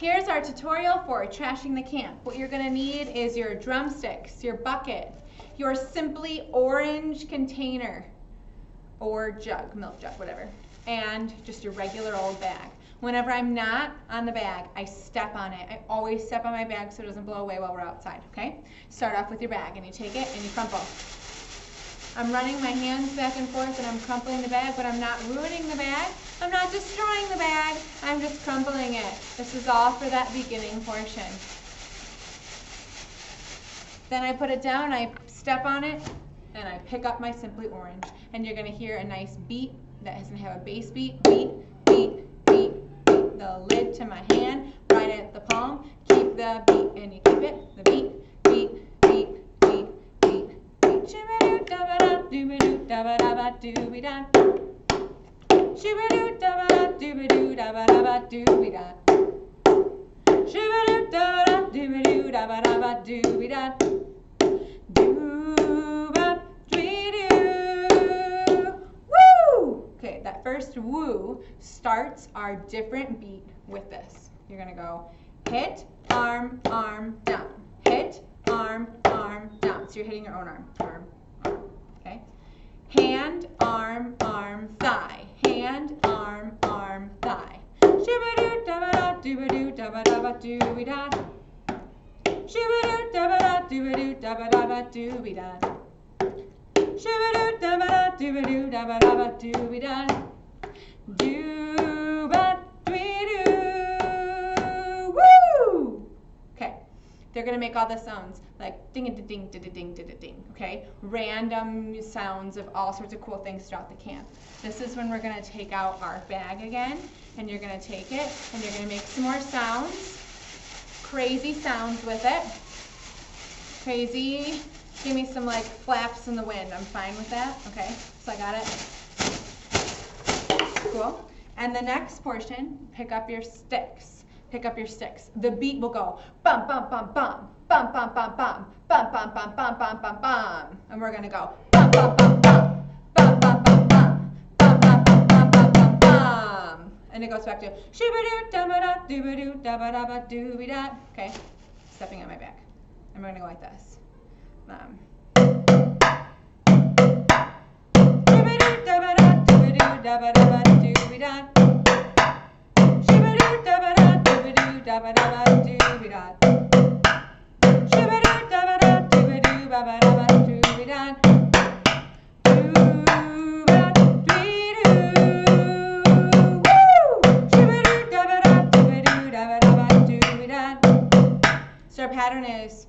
Here's our tutorial for trashing the camp. What you're gonna need is your drumsticks, your bucket, your simply orange container or jug, milk jug, whatever, and just your regular old bag. Whenever I'm not on the bag, I step on it. I always step on my bag so it doesn't blow away while we're outside, okay? Start off with your bag and you take it and you crumple. I'm running my hands back and forth and I'm crumpling the bag, but I'm not ruining the bag. I'm not destroying the bag. I'm just crumpling it. This is all for that beginning portion. Then I put it down, I step on it, and I pick up my Simply Orange. And you're gonna hear a nice beat that doesn't have a bass beat. Beat, beat, beat, beat. The lid to my hand, right at the palm. Keep the beat, and you keep it. The beat, beat, beat, beat, beat, beat. Shoo-ba-doo, da-ba-da, doo-ba-doo, da-ba-da-ba, doo-be-da. Shoo-ba-doo, da-ba-da, doo-ba-doo, da-ba-da-ba, doo-be-da. Shoo-ba-doo, da-ba-da, doo-ba-doo, da-ba-da-ba, doo-be-da. Doo-ba, doo-be-doo. Woo! Okay, that first woo starts our different beat with this. You're gonna go hit, arm, arm, down. Hit, arm, arm, down. So you're hitting your own arm, arm, arm, okay? Hand, arm, arm, thigh. Hand, arm, arm, thigh. Shoo-ba-doo, da-ba-da, doo-ba-doo, da-ba-da-ba, doo-be-da. Shoo-ba-doo, da-ba-da, doo-ba-doo, da-ba-da-ba, doo-be-da. Shoo-ba-doo, da-ba-da, doo-ba-doo, da-ba-da-ba, doo-be-da. Doo-ba, doo-be-doo. Woo! Okay, they're gonna make all the sounds like ding-a-da-ding, da-da-ding, da-da-ding, okay? Random sounds of all sorts of cool things throughout the camp. This is when we're gonna take out our bag again, and you're gonna take it, and you're gonna make some more sounds. Crazy sounds with it. Crazy. Give me some like flaps in the wind. I'm fine with that. Okay, so I got it. Cool. And the next portion, pick up your sticks. Pick up your sticks. The beat will go bum bum bum bum bum bum bum bum bum bum bum bum bum bum bum. And we're gonna go bum bum bum bum bum bum bum bum bum bum bum bum bum bum bum. And it goes back to shoo-ba-doo, da-ba-da, doo-ba-doo, da-ba-da-ba, doo-be-da. Okay, stepping on my back. And we're gonna go like this. Shoo-ba-doo, da-ba-da, doo-ba-doo, da-ba-da-ba, doo-be-da. Shoo-ba-doo, da-ba-da, doo-ba-doo, da-ba-da-ba, doo-be-da. Shoo-ba-doo, da-ba-da, doo-ba-doo, ba-ba-da-ba, doo-be-da. So our pattern is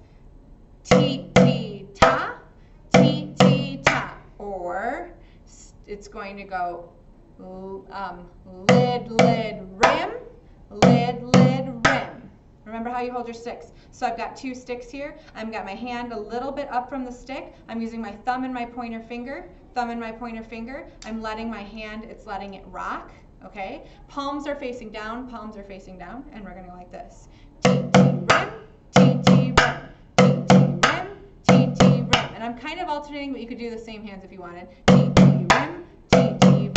ti-ti-ta, ti-ti-ta, or it's going to go lid, lid, rim, lid, lid, rim. Remember how you hold your sticks. So I've got two sticks here. I've got my hand a little bit up from the stick. I'm using my thumb and my pointer finger. Thumb and my pointer finger. I'm letting my hand, it's letting it rock. Okay? Palms are facing down, and we're going to go like this. T-T-rim, T-T-rim, T-T-rim, T-T-rim. And I'm kind of alternating, but you could do the same hands if you wanted. T-T-rim, T-T-rim.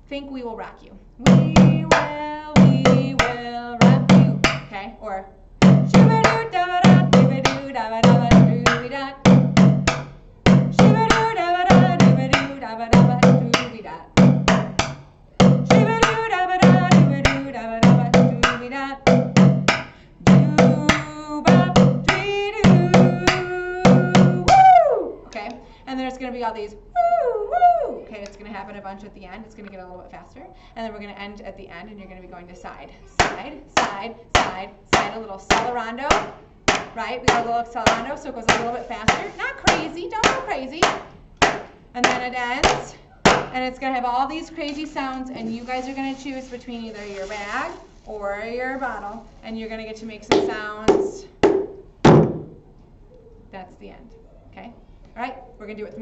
Think we will rock you. We will rock you. Okay? Or shoo-ba-doo, da-ba-da, doo-ba-doo, da-ba-da-ba, doo-be-da. Shoo-ba-doo, da-ba-da, doo-ba-doo, da-ba-da-ba, doo-be-da. Shoo-ba-doo, da-ba-da, doo-ba-doo, da-ba-da-ba, doo-be-da. And there's going to be all these woo, woo. Okay, it's going to happen a bunch at the end. It's going to get a little bit faster. And then we're going to end at the end, and you're going to be going to side, side, side, side, side, a little accelerando, right? We got a little accelerando, so it goes a little bit faster. Not crazy, don't go crazy. And then it ends, and it's going to have all these crazy sounds, and you guys are going to choose between either your bag or your bottle, and you're going to get to make some sounds. That's the end, okay? All right, we're going to do it.